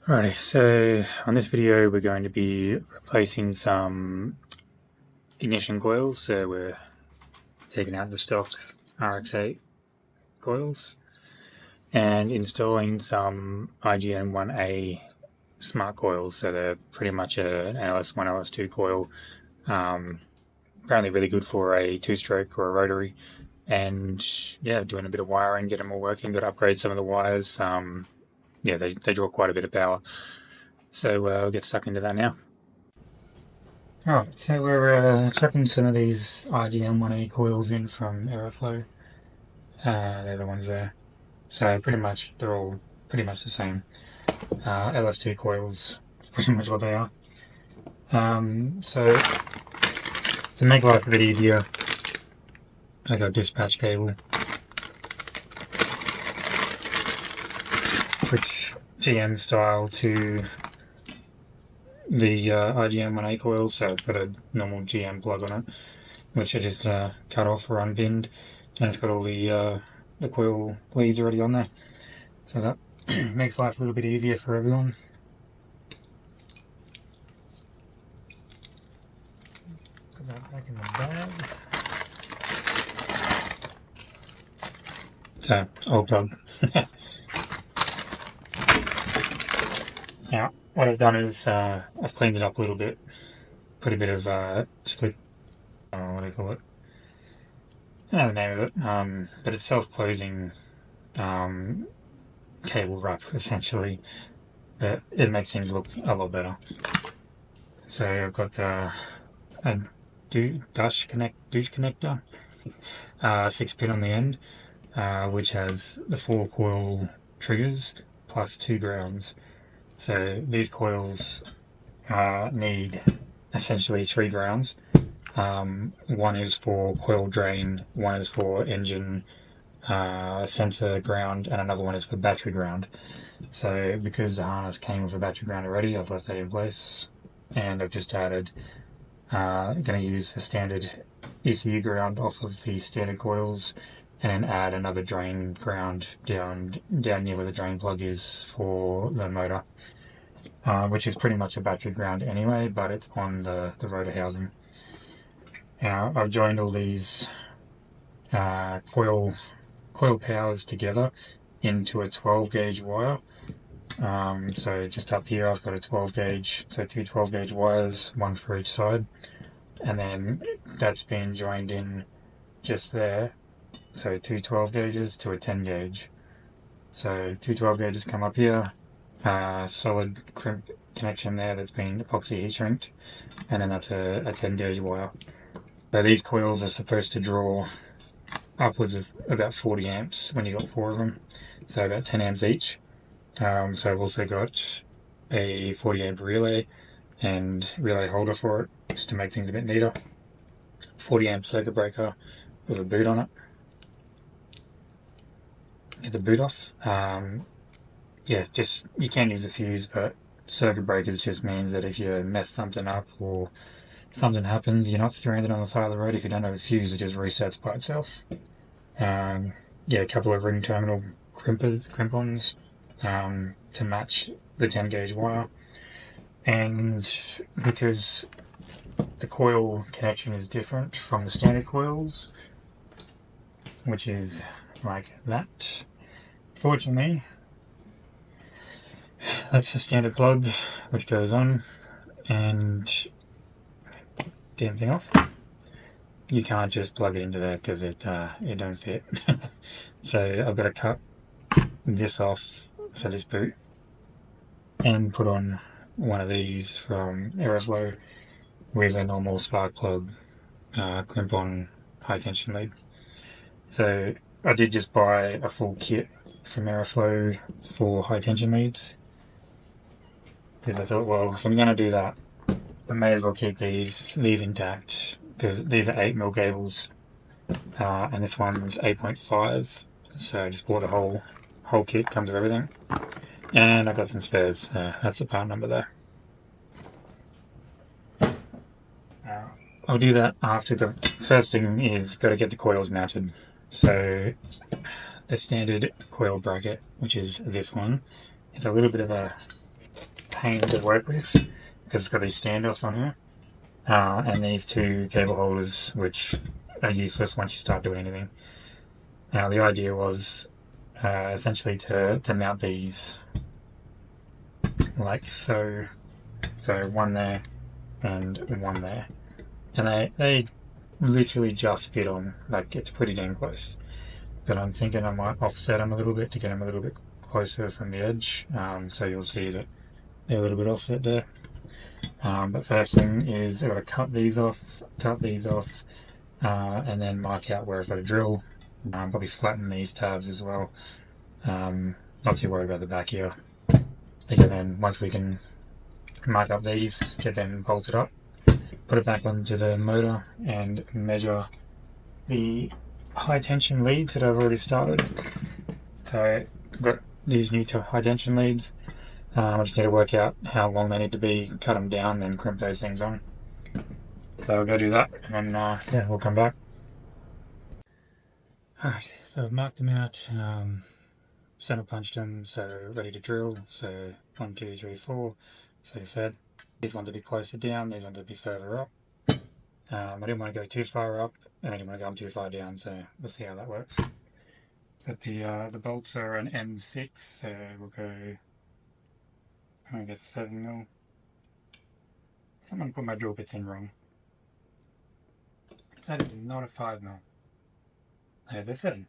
Alrighty, so on this video we're going to be replacing some ignition coils. So we're taking out the stock RX-8 coils and installing some IGN-1A smart coils. So they're pretty much an LS1, LS2 coil. Apparently really good for a two-stroke or a rotary. And yeah, doing a bit of wiring, get them all working, got to upgrade some of the wires. Yeah, they draw quite a bit of power. So we'll get stuck into that now. Alright, so we're chucking some of these IGN-1A coils in from Aeroflow. They're the ones there. So they're all pretty much the same. LS2 coils, pretty much what they are. So to make life a bit easier, I got a dispatch cable, which GM style to the IGN-1A coils, so I've got a normal GM plug on it, which I just cut off or unpinned, and it's got all the coil leads already on there, so that makes life a little bit easier for everyone. Put that back in the bag. So, old plug. Now, what I've done is I've cleaned it up a little bit, put a bit of split, what do you call it? I don't know the name of it, but it's self-closing cable wrap essentially, but it makes things look a lot better. So I've got a douche connector, 6-pin on the end, which has the 4 coil triggers plus 2 grounds. So these coils need essentially 3 grounds. One is for coil drain, one is for engine sensor ground, and another one is for battery ground. So because the harness came with a battery ground already, I've left that in place, and I've just added, going to use the standard ECU ground off of the standard coils, and then add another drain ground down near where the drain plug is for the motor, which is pretty much a battery ground anyway, but it's on the rotor housing. Now I've joined all these coil powers together into a 12 gauge wire. So just up here I've got a 12 gauge, so 2 12 gauge wires, one for each side, and then that's been joined in just there, so 2 12 gauges to a 10 gauge. So 2 12 gauges come up here, solid crimp connection there that's been epoxy heat shrinked, and then that's a 10 gauge wire. So these coils are supposed to draw upwards of about 40 amps when you've got 4 of them, so about 10 amps each. So I've also got a 40 amp relay and relay holder for it, just to make things a bit neater. 40 amp circuit breaker with a boot on it. Get the boot off. Yeah, just, you can use a fuse, but circuit breakers just means that if you mess something up or something happens, you're not stranded on the side of the road. If you don't have a fuse, it just resets by itself. Yeah, a couple of ring terminal crimp-ons to match the 10 gauge wire. And because the coil connection is different from the standard coils, which is like that, fortunately, that's the standard plug which goes on, and damn thing off. You can't just plug it into there because it don't fit. So I've got to cut this off for this boot and put on one of these from Aeroflow with a normal spark plug crimp-on high tension lead. So I did just buy a full kit from Aeroflow for high tension leads, because I thought, well, if I'm going to do that, I may as well keep these intact, because these are 8mm cables, and this one's 8.5, so I just bought the whole kit, comes with everything, and I got some spares. That's the part number there. I'll do that after. The first thing is got to get the coils mounted. So the standard coil bracket, which is this one, is a little bit of a pain to work with because it's got these standoffs on here, and these two cable holders which are useless once you start doing anything. Now the idea was essentially to mount these like so, one there and one there, and they literally just fit on, like it's pretty damn close. But I'm thinking I might offset them a little bit to get them a little bit closer from the edge, so you'll see that they're a little bit offset there. But first thing is I've got to cut these off, and then mark out where I've got to drill. Probably flatten these tabs as well. Not too worried about the back here. Again, then once we can mark up these, get them bolted up, put it back onto the motor and measure the high tension leads that I've already started. So I've got these new high tension leads. I just need to work out how long they need to be, cut them down and crimp those things on. So I'll go do that and then yeah, we'll come back. Alright, so I've marked them out, center punched them, so ready to drill. So 1, 2, 3, 4. So like I said, these ones will be closer down, these ones will be further up. I didn't want to go too far up, and I didn't want to go too far down, so we'll see how that works. But the bolts are an M6, so we'll go, I guess 7mm. Someone put my drill bits in wrong. It's actually not a 5mm. There's a 7.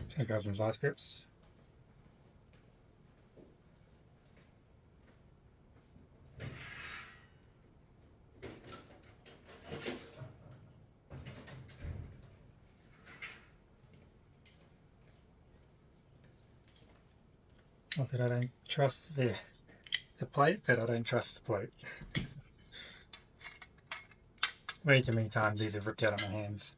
So grab some vice grips. Not that I don't trust the plate, but I don't trust the plate. Way too many times these have ripped out of my hands.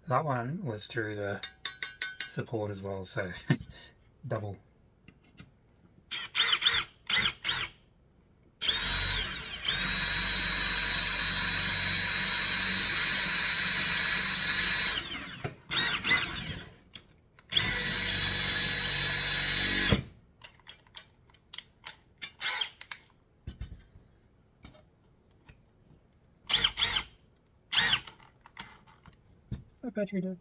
That one was through the support as well, so double. I bet you did.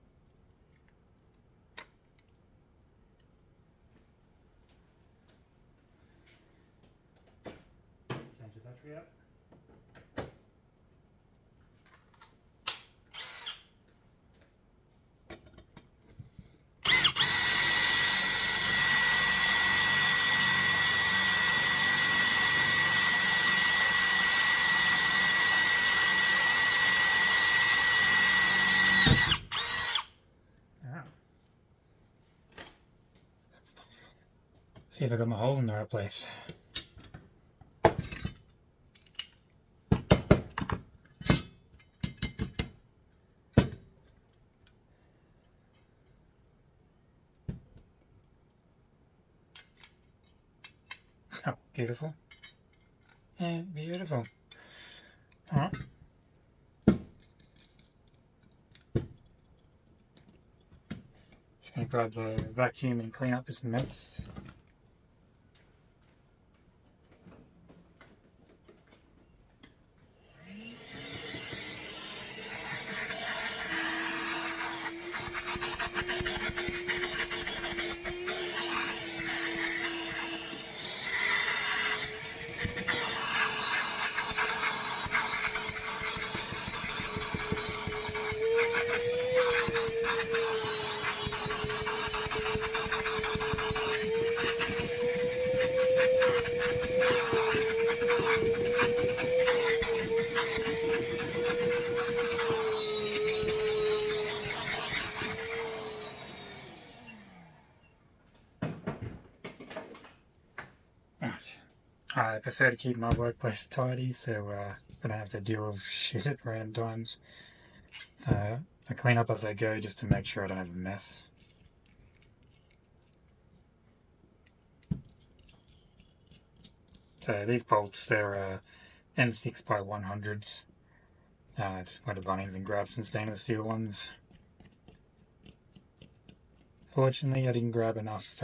Change the battery up. See if I got my holes in the right place. Oh, beautiful. And beautiful. Alright. Just gonna grab the vacuum and clean up this mess. Right. I prefer to keep my workplace tidy, so I don't have to deal with shit at random times. So I clean up as I go just to make sure I don't have a mess. So these bolts, they're M6 by 100s. I just went to Bunnings and grabbed some stainless steel ones. Fortunately, I didn't grab enough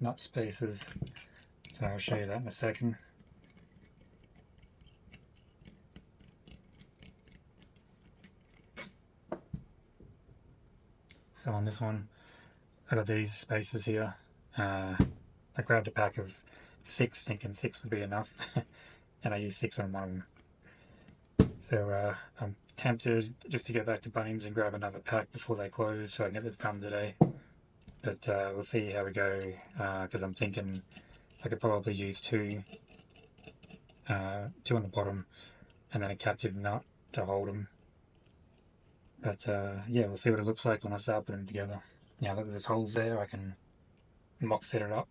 nut spacers, so I'll show you that in a second. So on this one, I got these spacers here. I grabbed a pack of 6, thinking 6 would be enough, and I used 6 on one of them. So I'm tempted just to get back to Bunnings and grab another pack before they close so I can get this done today. But we'll see how we go, because I'm thinking I could probably use 2 on the bottom and then a captive nut to hold them. But yeah, we'll see what it looks like when I start putting them together. Now that there's holes there, I can mock set it up.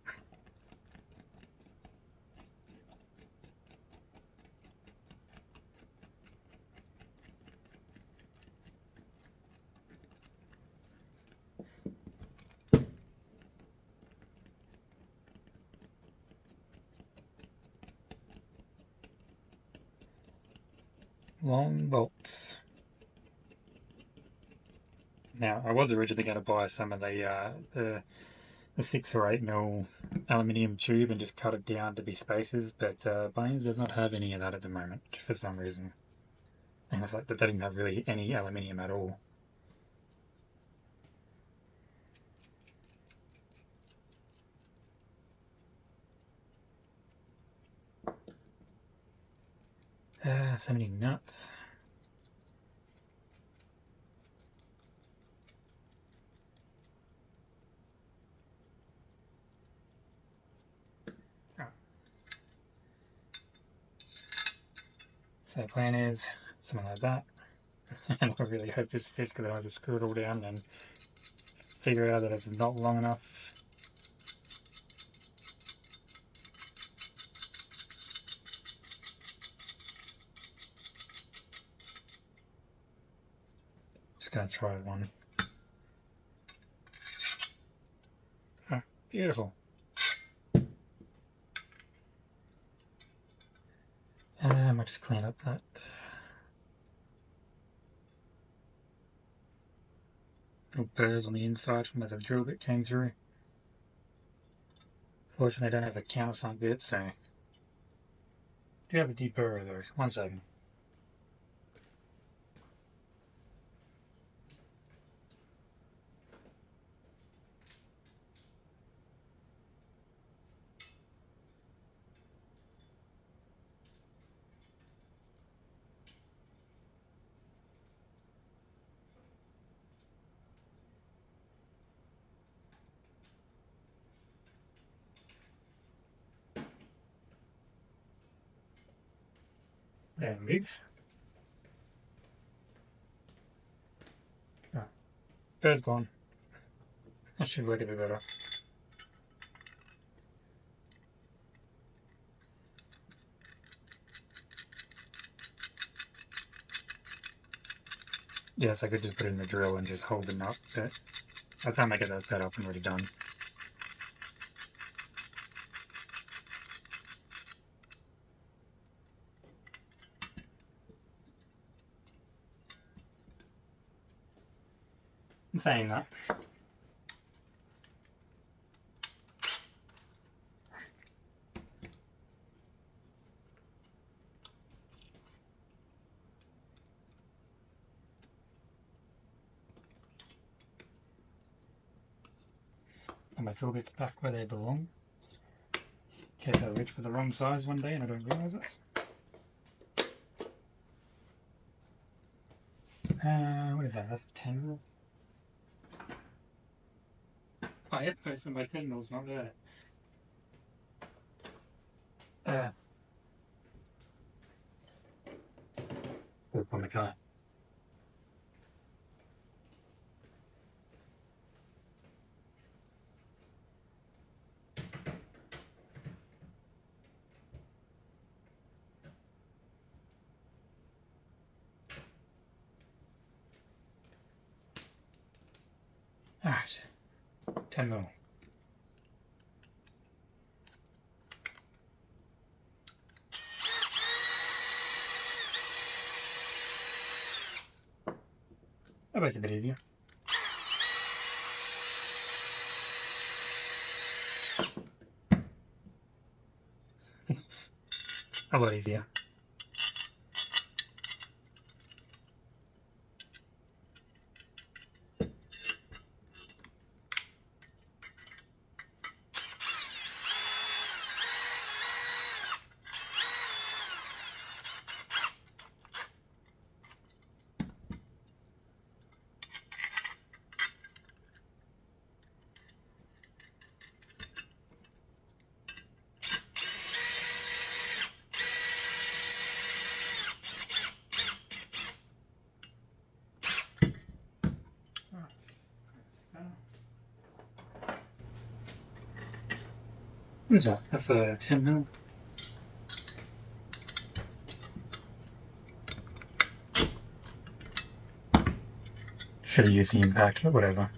Long bolts. Now, I was originally going to buy some of the 6 or 8 mil aluminium tube and just cut it down to be spacers, but Bunnings does not have any of that at the moment for some reason. And the fact that they didn't have really any aluminium at all. So many nuts. So the plan is something like that. And I really hope this fits because I just screw it all down and figure out that it's not long enough. Just gonna try one. Oh, beautiful. I might just clean up that. Little burrs on the inside from where the drill bit came through. Fortunately, I don't have a countersunk bit, so. I do have a deep burrow though. 1 second. And we. Oh, burr's gone. That should work a bit better. Yes, I could just put it in the drill and just hold the nut, but by the time I get that set up, I'm already done. In saying that, and my drill bits back where they belong. In case I reach for the wrong size one day and I don't realise it. What is that? That's a 10 mil. Oh, yeah, so my 10 mil's not there. Put on the car. Alright, 10 mil. That makes it a bit easier. A lot easier. What is that? That's a 10 mil. Should have used the impact, but whatever.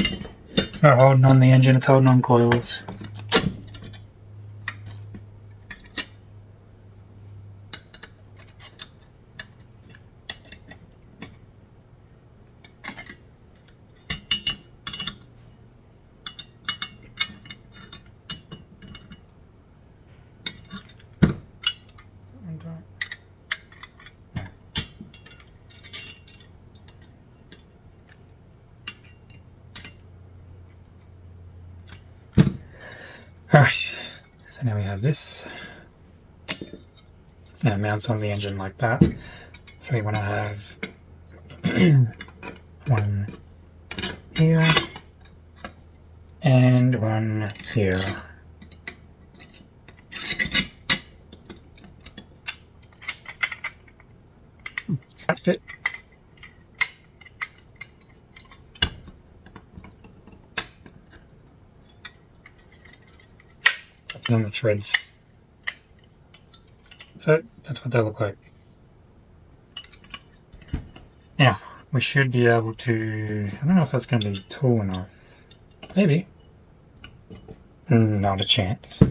It's not holding on the engine, it's holding on coils. Alright, so now we have this, and it mounts on the engine like that. So we want to have one here and one here. Does that fit? That's on the threads. So that's what they look like. Now, we should be able to, I don't know if that's going to be tall enough. Maybe. Not a chance.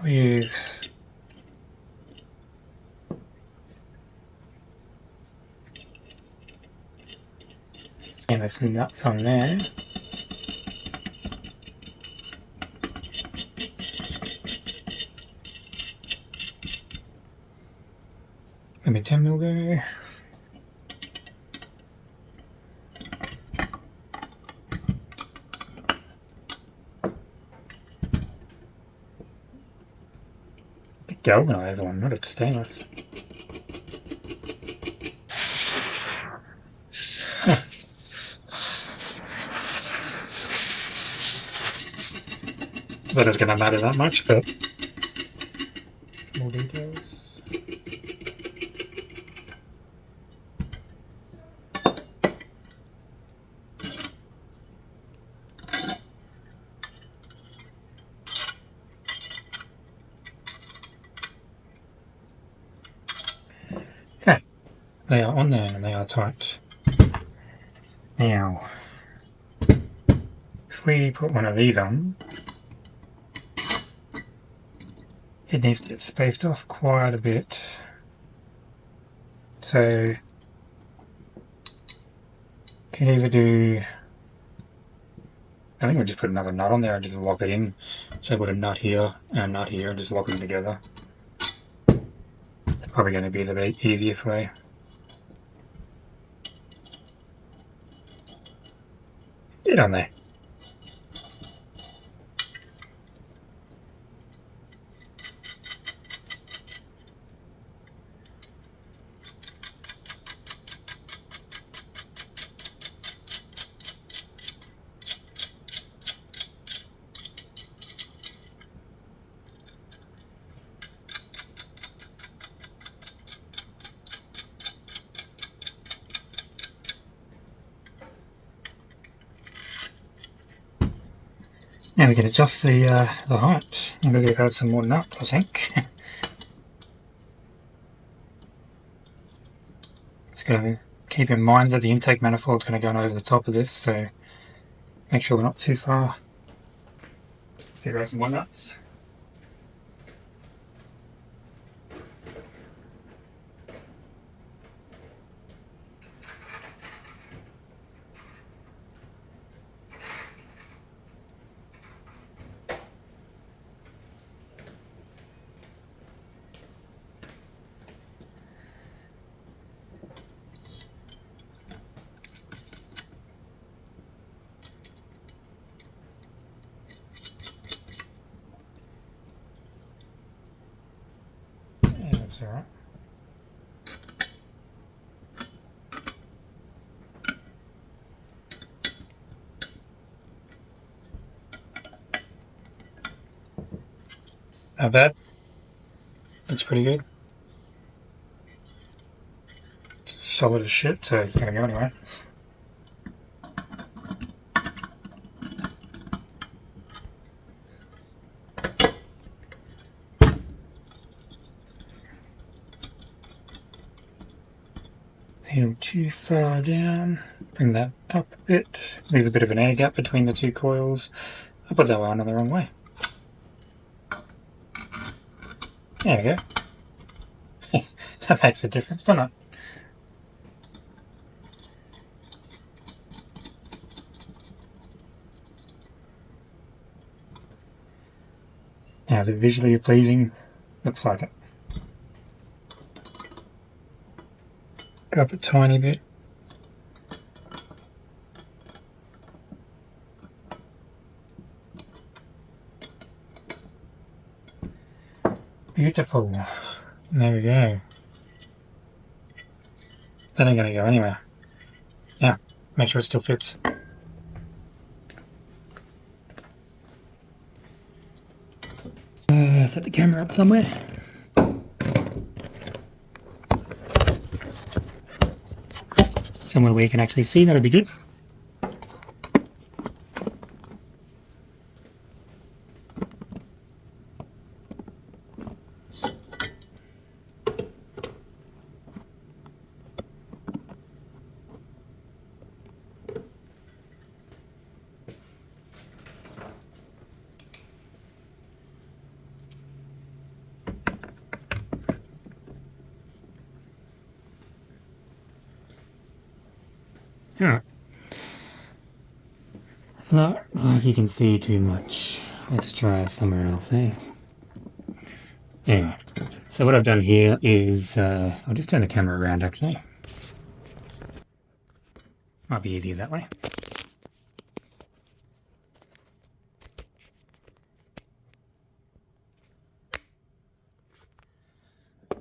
We there's some nuts on there. Maybe 10 mil there. The galvanized one, not a stainless. That is going to matter that much, but small details. Okay, they are on there and they are tight. Now, if we put one of these on, it needs to get spaced off quite a bit. So, can either do, I think we'll just put another nut on there and just lock it in. So put a nut here and a nut here and just lock them together. It's probably going to be the easiest way. Get on there. Now we can adjust the height. I'm going to add some more nuts, I think. Let's go keep in mind that the intake manifold is going to go over the top of this, so make sure we're not too far. Here are some nuts. That's alright. Not bad. Looks pretty good. It's solid as shit, so it's gonna go anyway. Too far down, bring that up a bit, leave a bit of an air gap between the two coils. I put that one on the wrong way. There we go. That makes a difference, doesn't it? Now, is it visually pleasing? Looks like it. Up a tiny bit. Beautiful. There we go. That ain't gonna go anywhere. Yeah, make sure it still fits. Set the camera up somewhere. Somewhere where you can actually see, that'll be good. Alright. Not like you can see too much. Let's try somewhere else, eh? Anyway, so what I've done here is, I'll just turn the camera around actually. Might be easier that way.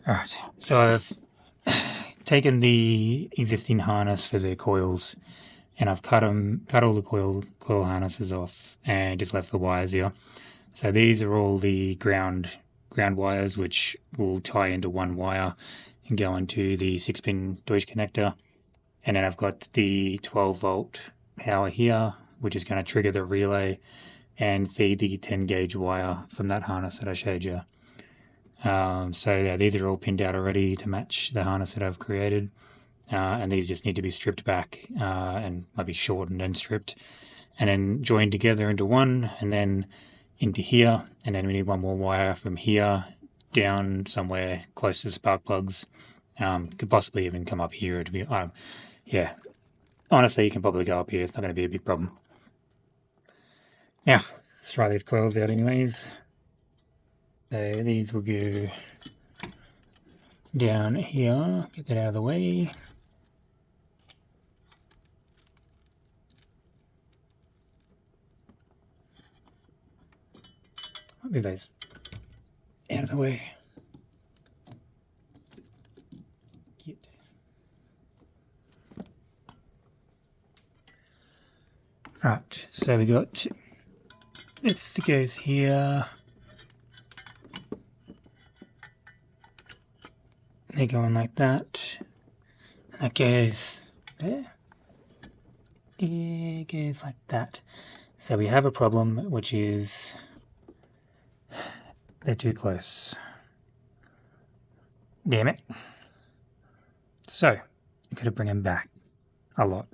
Alright, so I've taken the existing harness for the coils and I've cut all the coil harnesses off and just left the wires here. So these are all the ground wires which will tie into one wire and go into the 6-pin Deutsch connector. And then I've got the 12-volt power here, which is going to trigger the relay and feed the 10-gauge wire from that harness that I showed you. So yeah, these are all pinned out already to match the harness that I've created. And these just need to be stripped back and maybe shortened and stripped and then joined together into one and then into here. And then we need one more wire from here down somewhere close to the spark plugs. Could possibly even come up here to be, yeah, honestly, you can probably go up here. It's not going to be a big problem. Now, let's try these coils out anyways. So these will go down here, get that out of the way. I'll move those out of the way. Cute. Right, so we got this goes here. They're going like that. And that goes there. It goes like that. So we have a problem, which is they're too close. Damn it. So Got to bring him back a lot.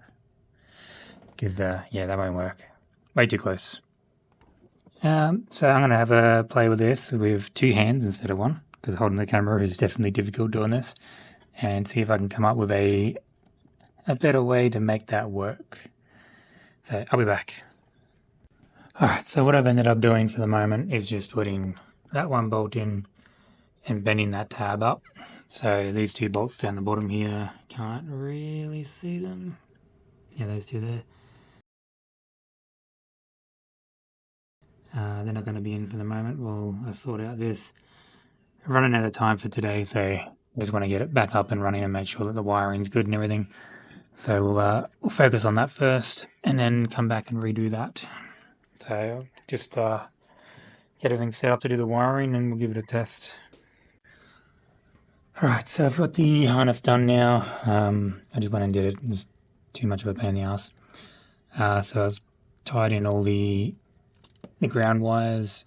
Because, yeah, that won't work. Way too close. So I'm going to have a play with this with two hands instead of one, because holding the camera is definitely difficult doing this, and see if I can come up with a better way to make that work. So I'll be back. Alright, so what I've ended up doing for the moment is just putting that one bolt in and bending that tab up. So these two bolts down the bottom here, can't really see them. Yeah, those two there. They're not going to be in for the moment while I sort out this. I'm running out of time for today, so I just want to get it back up and running and make sure that the wiring's good and everything. So we'll focus on that first and then come back and redo that. So just get everything set up to do the wiring and we'll give it a test. Alright, so I've got the harness done now. I just went and did it. It was too much of a pain in the ass. So I've tied in all the ground wires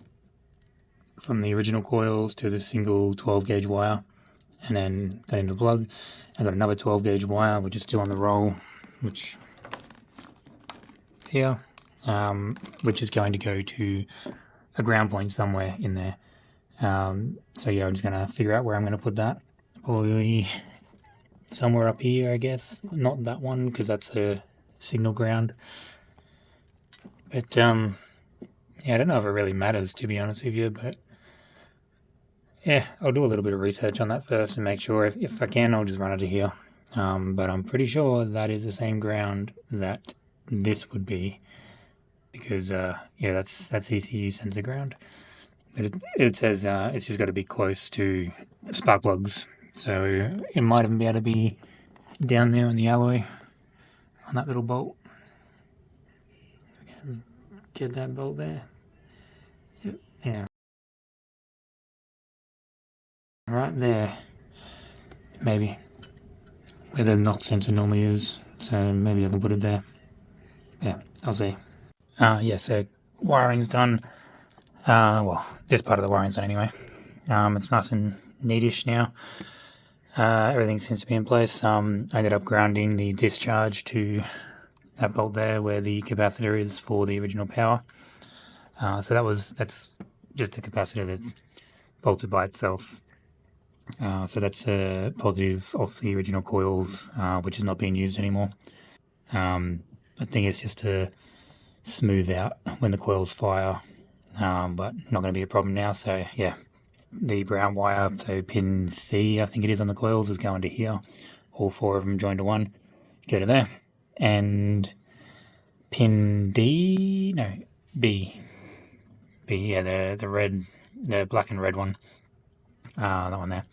from the original coils to the single 12 gauge wire, and then got into the plug. I got another 12 gauge wire which is still on the roll, which is here, which is going to go to a ground point somewhere in there. So yeah, I'm just gonna figure out where I'm gonna put that. Probably somewhere up here, I guess. Not that one, because that's a signal ground. But yeah, I don't know if it really matters, to be honest with you, but yeah, I'll do a little bit of research on that first and make sure. If I can, I'll just run it to here. But I'm pretty sure that is the same ground that this would be, because yeah, that's ECU sensor ground. But it says it's just got to be close to spark plugs, so it might even be able to be down there in the alloy on that little bolt. Get that bolt there. Yep. Yeah. Right there. Maybe. Where the knock sensor normally is. So maybe I can put it there. Yeah, I'll see. Yeah, so wiring's done. Well, this part of the wiring's done anyway. It's nice and neatish now. Everything seems to be in place. I ended up grounding the discharge to that bolt there where the capacitor is for the original power. So that's just a capacitor that's bolted by itself. So that's a positive off the original coils, which is not being used anymore. I think it's just to smooth out when the coils fire, but not going to be a problem now. So yeah, the brown wire, so pin C, I think it is on the coils, is going to here. All four of them joined to one, go to there. And pin D, no, B, yeah, the red, the black and red one, that one there.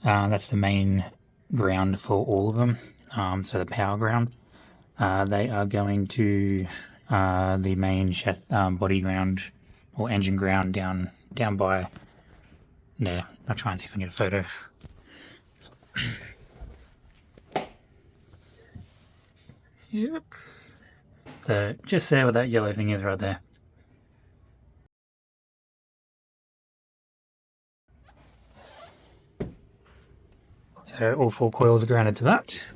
That's the main ground for all of them. So the power ground, they are going to the main body ground or engine ground down by there. I'll try and see if I can get a photo. Yep. So just there where that yellow thing is right there. So all four coils are grounded to that.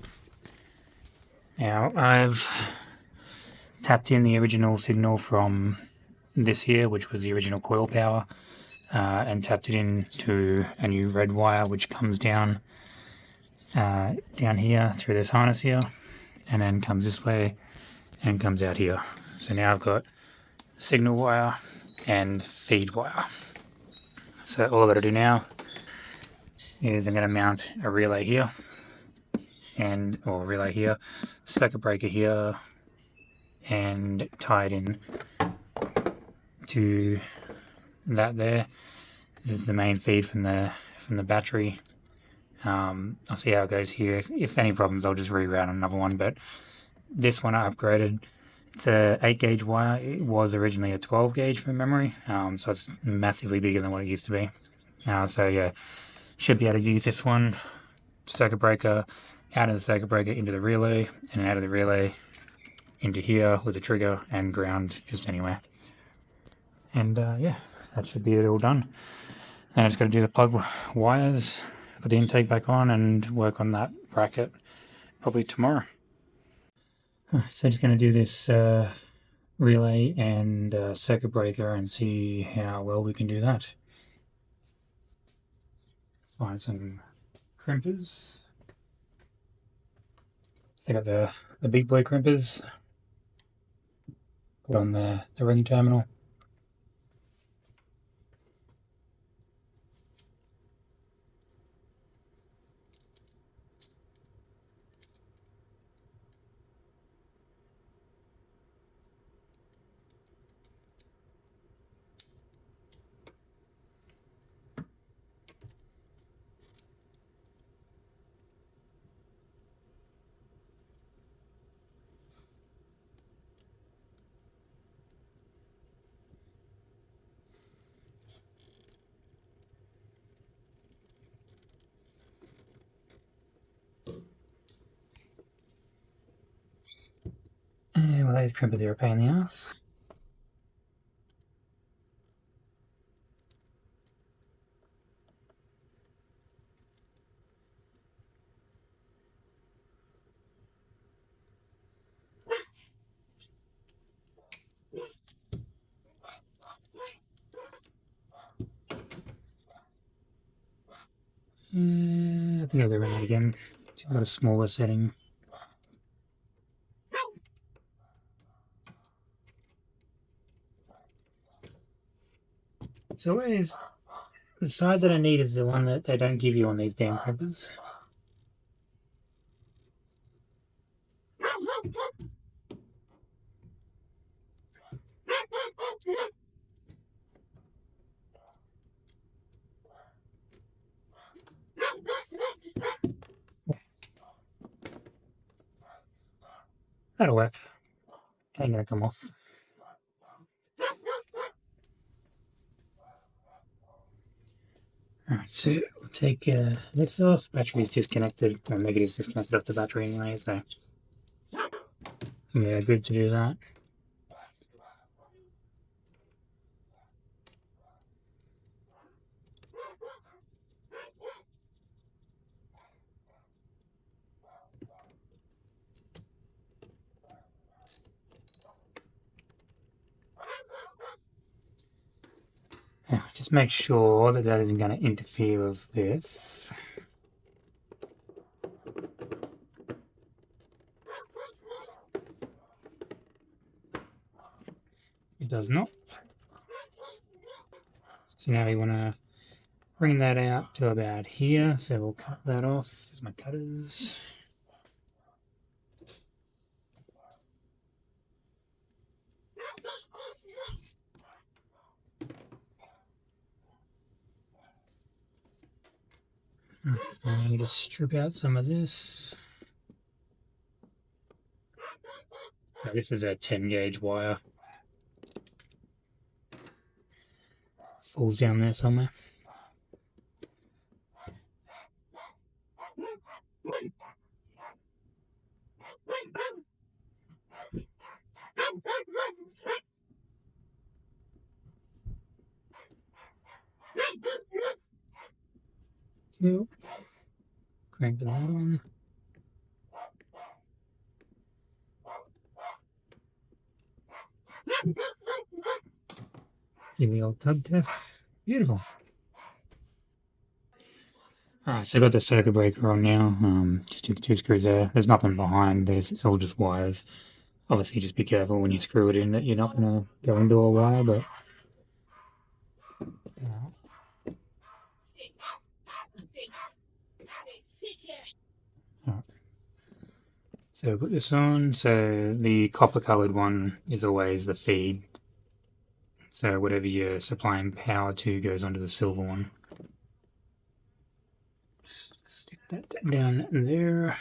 Now I've tapped in the original signal from this here, which was the original coil power, and tapped it into a new red wire which comes down here through this harness here, and then comes this way and comes out here. So now I've got signal wire and feed wire. So all I've got to do now is I'm going to mount a relay here, or relay here, circuit breaker here, and tie it in to that there. This is the main feed from the battery. I'll see how it goes here. If any problems, I'll just reroute another one, but this one I upgraded. It's a 8 gauge wire. It was originally a 12 gauge from memory, so it's massively bigger than what it used to be. So yeah, should be able to use this one. Circuit breaker, out of the circuit breaker into the relay, and out of the relay into here with the trigger and ground just anywhere. And yeah, that should be it all done. Then I just got to do the plug wires, put the intake back on, and work on that bracket probably tomorrow. So just going to do this relay and circuit breaker and see how well we can do that. Find some crimpers. I got the big boy crimpers. Put on the ring terminal. Well, those crimpers are a pain in the ass. I think I'll go run that again. I've got a smaller setting. It's always the size that I need is the one that they don't give you on these damn crimpers. That'll work. Ain't gonna come off. Alright, so we'll take this off. Battery's disconnected, or negative disconnected off the battery anyway, so yeah, good to do that. Yeah, just make sure that that isn't going to interfere with this. It does not. So now we want to bring that out to about here. So we'll cut that off. Here's my cutters. I need to strip out some of this. Now, this is a 10 gauge wire. Falls down there somewhere. Cool. Crank that on. Give me old tug tap. Beautiful. Alright, so I got the circuit breaker on now. Just did the two screws there. There's nothing behind this, it's all just wires. Obviously, just be careful when you screw it in that you're not going to go into a wire, but. Alright. So put this on. So the copper coloured one is always the feed. So whatever you're supplying power to goes onto the silver one. Just stick that down there.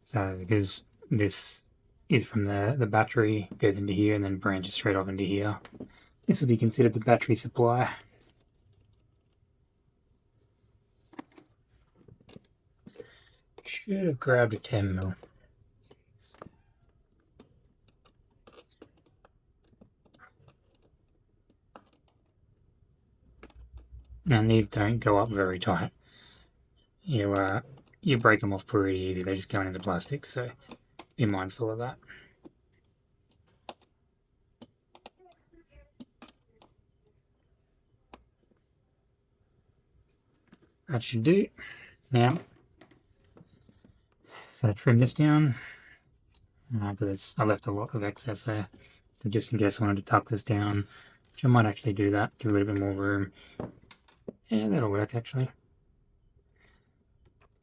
So because this is from the battery, goes into here and then branches straight off into here. This will be considered the battery supply. Should have grabbed a 10mm. And these don't go up very tight. You break them off pretty easy. They just go into the plastic, so be mindful of that. That should do. Now, so trim this down. Because I left a lot of excess there. So just in case I wanted to tuck this down, which I might actually do that, give it a bit more room. Yeah, that'll work actually.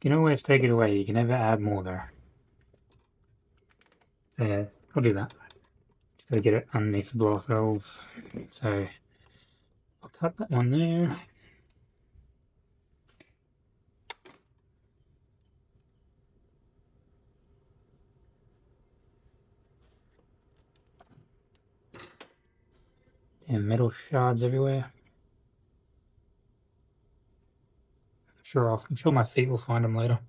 You can always take it away, you can never add more there. So yeah, I'll do that. Just gotta get it underneath the blow-off valves. So I'll cut that one there. And metal shards everywhere. I'm sure my feet will find them later.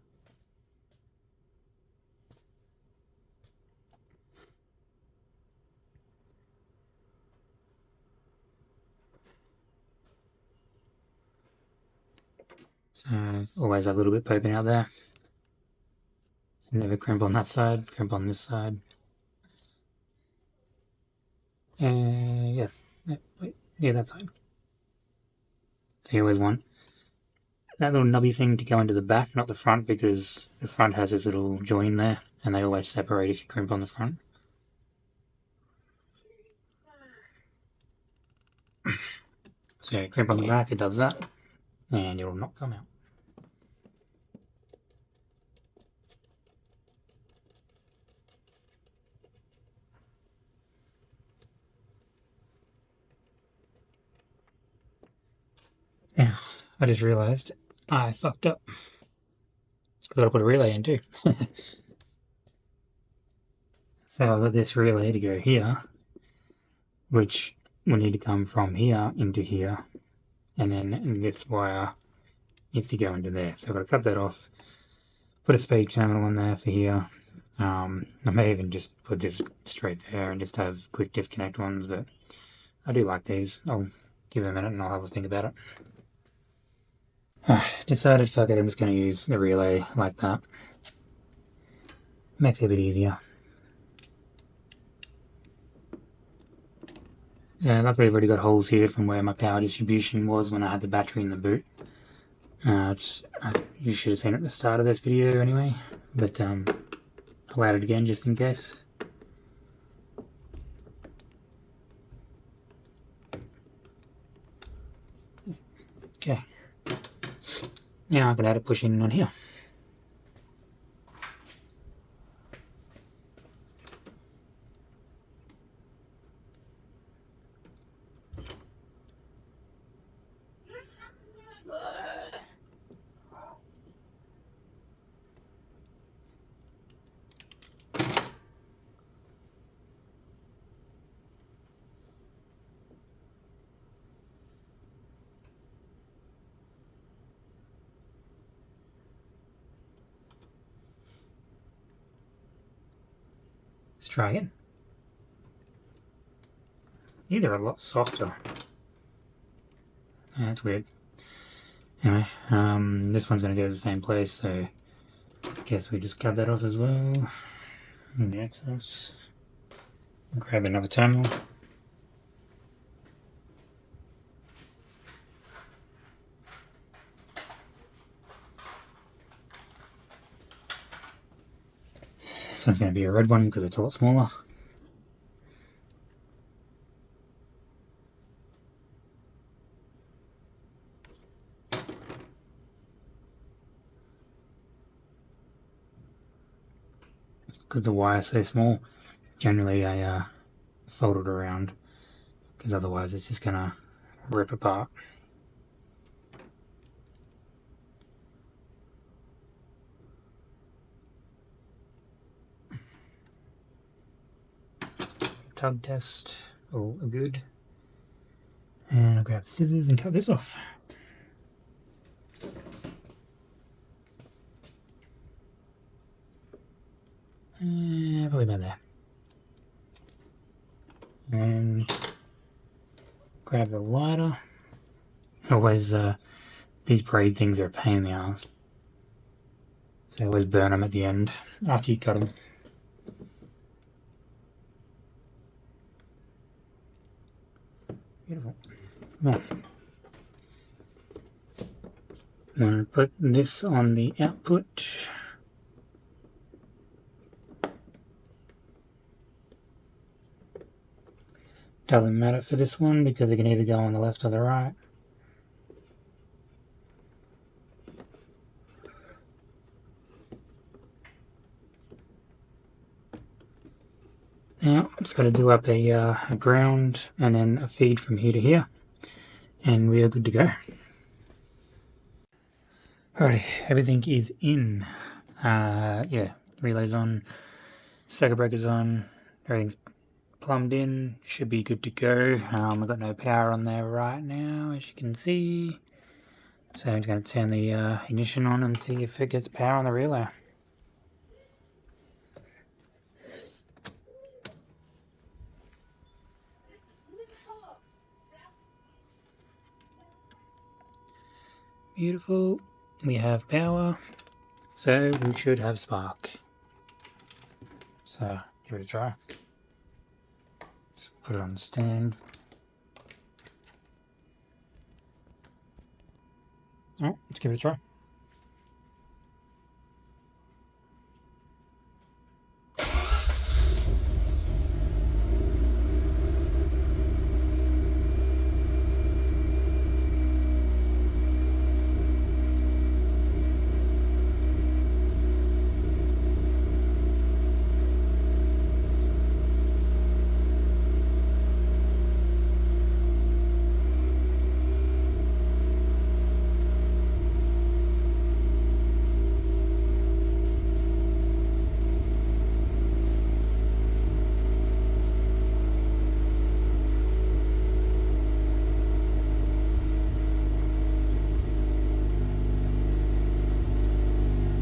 So always have a little bit poking out there. Never crimp on that side, crimp on this side. Yes. Yeah, that side. So you always want that little nubby thing to go into the back, not the front, because the front has this little join there, and they always separate if you crimp on the front. So crimp on the back, it does that, and it will not come out. Now, I just realised I fucked up. I've got to put a relay in too. So I've got this relay to go here, which will need to come from here into here, and then this wire needs to go into there. So I've got to cut that off, put a speed terminal in there for here. I may even just put this straight there and just have quick disconnect ones, but I do like these. I'll give them a minute and I'll have a think about it. Decided, fuck it, I'm just going to use the relay like that. Makes it a bit easier. Luckily I've already got holes here from where my power distribution was when I had the battery in the boot. You should have seen it at the start of this video anyway, but I'll add it again just in case. Okay. Now I can add it pushing on here. Let's try again. These are a lot softer. Yeah, that's weird. Anyway, this one's going to go to the same place, so I guess we just cut that off as well. And the excess. Grab another terminal. This one's going to be a red one because it's a lot smaller. Because the wire's so small, generally I fold it around because otherwise it's just going to rip apart. Tug test, all good. And I'll grab scissors and cut this off. Probably about there. And grab the lighter Always, these braid things are a pain in the ass. So always burn them at the end after you cut them. Beautiful. Yeah. I'm going to put this on the output. Doesn't matter for this one because it can either go on the left or the right. Now, I'm just going to do up a ground and then a feed from here to here, and we are good to go. Alrighty, everything is in. Yeah, relays on, circuit breakers on, everything's plumbed in, should be good to go. I've got no power on there right now, as you can see. So I'm just going to turn the ignition on and see if it gets power on the relay. Beautiful. We have power, so we should have spark. So give it a try. Just put it on the stand. Alright, let's give it a try.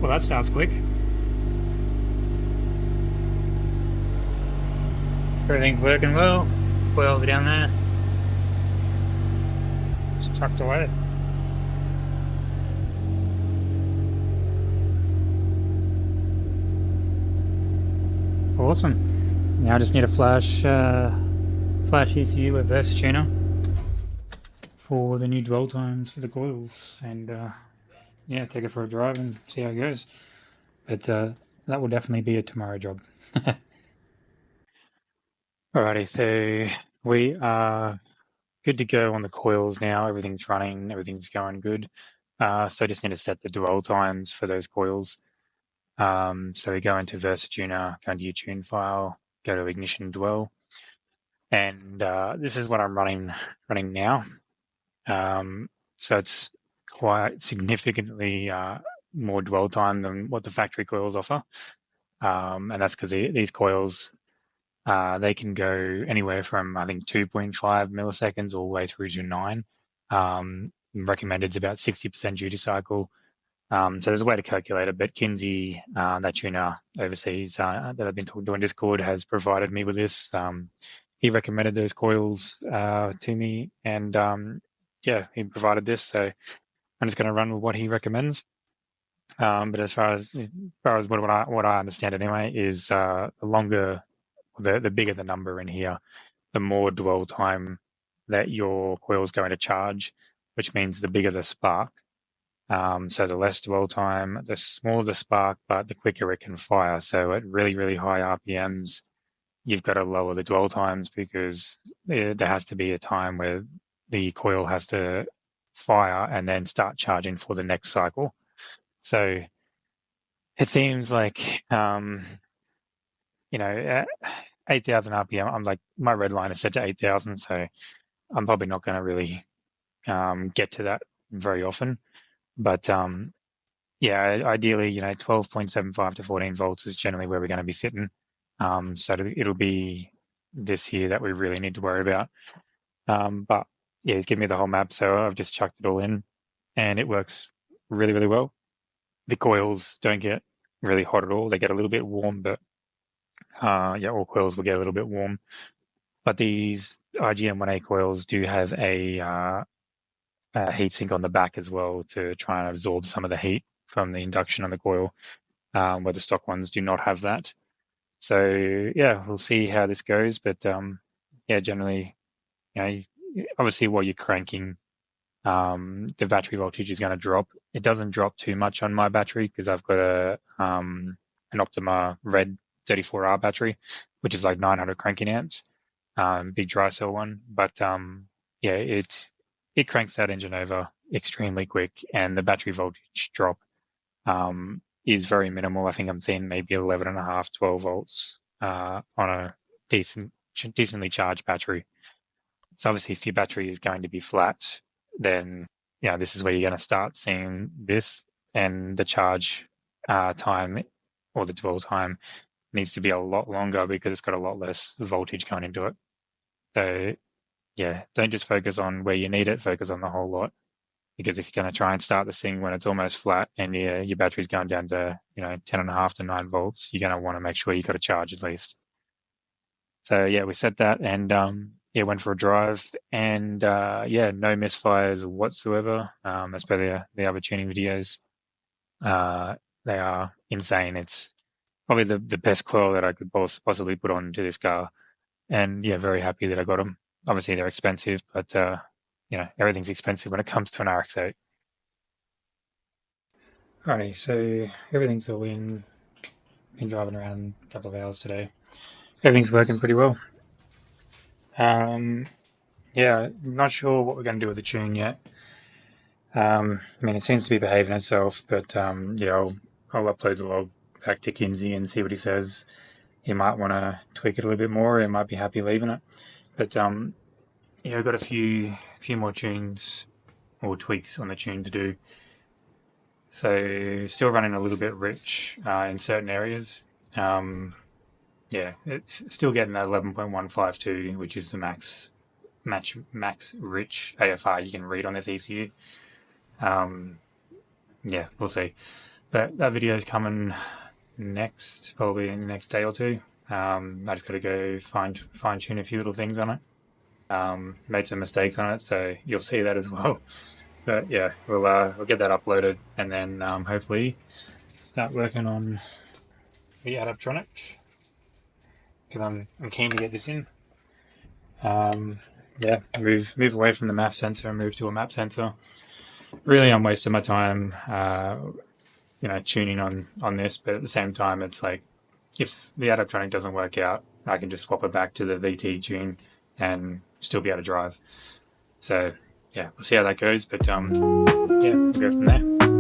Well, that starts quick. Everything's working well. Coil over down there. Just tucked away. Awesome. Now I just need a flash ECU with Tuner for the new dwell times for the coils, and yeah, take it for a drive and see how it goes. But that will definitely be a tomorrow job. Alrighty, so we are good to go on the coils now. Everything's running, everything's going good. So I just need to set the dwell times for those coils. So we go into VersaTuner, go into your tune file, go to ignition dwell, and this is what I'm running now. So it's quite significantly more dwell time than what the factory coils offer, and that's because these coils they can go anywhere from I think 2.5 milliseconds all the way through to 9. Recommended is about 60% duty cycle. So there's a way to calculate it, but Kinsey, that tuner overseas that I've been talking to on Discord, has provided me with this. He recommended those coils to me, and yeah, he provided this. So I'm just going to run with what he recommends. But as far as what I understand anyway is the longer, the bigger the number in here, the more dwell time that your coil is going to charge, which means the bigger the spark. So the less dwell time, the smaller the spark, but the quicker it can fire. So at really, really high RPMs, you've got to lower the dwell times because there has to be a time where the coil has to fire and then start charging for the next cycle. So it seems like, you know, 8,000 RPM, I'm like, my red line is set to 8,000. So I'm probably not going to really get to that very often. But yeah, ideally, you know, 12.75 to 14 volts is generally where we're going to be sitting. So it'll be this here that we really need to worry about. But yeah, he's given me the whole map, so I've just chucked it all in, and it works really, really well. The coils don't get really hot at all. They get a little bit warm, but yeah, all coils will get a little bit warm. But these IGN-1A coils do have a heatsink on the back as well to try and absorb some of the heat from the induction on the coil, where the stock ones do not have that. So yeah, we'll see how this goes. But yeah, generally, obviously while you're cranking, the battery voltage is going to drop. It doesn't drop too much on my battery because I've got an Optima Red 34R battery, which is like 900 cranking amps, big dry cell one. But yeah, it cranks that engine over extremely quick, and the battery voltage drop is very minimal. I think I'm seeing maybe 11.5, 12 volts on a decently charged battery. So obviously, if your battery is going to be flat, then this is where you're going to start seeing this, and the charge time or the dwell time needs to be a lot longer because it's got a lot less voltage going into it. So yeah, don't just focus on where you need it, focus on the whole lot. Because if you're going to try and start this thing when it's almost flat and your battery's going down to 10.5 to 9 volts, you're going to want to make sure you've got a charge at least. So yeah, we set that and went for a drive, and no misfires whatsoever. As per the other tuning videos, they are insane. It's probably the best coil that I could possibly put onto this car, and yeah, very happy that I got them. Obviously, they're expensive, but everything's expensive when it comes to an RX-8. Alrighty, so everything's all in. Been driving around a couple of hours today. Everything's working pretty well. Yeah, not sure what we're going to do with the tune yet. I mean, it seems to be behaving itself, but I'll upload the log back to Kinsey and see what he says. He might want to tweak it a little bit more. He might be happy leaving it, but I've got a few more tunes or tweaks on the tune to do. So still running a little bit rich in certain areas. It's still getting that 11.152, which is the max rich AFR you can read on this ECU. We'll see. But that video is coming next, probably in the next day or two. I just got to go fine tune a few little things on it. Made some mistakes on it, so you'll see that as well. But yeah, we'll get that uploaded and then hopefully start working on the adaptronic because I'm keen to get this in. Move away from the MAF sensor and move to a map sensor. Really, I'm wasting my time, tuning on this, but at the same time, it's like if the adaptronic doesn't work out, I can just swap it back to the VT tune and still be able to drive. So yeah, we'll see how that goes, but we'll go from there.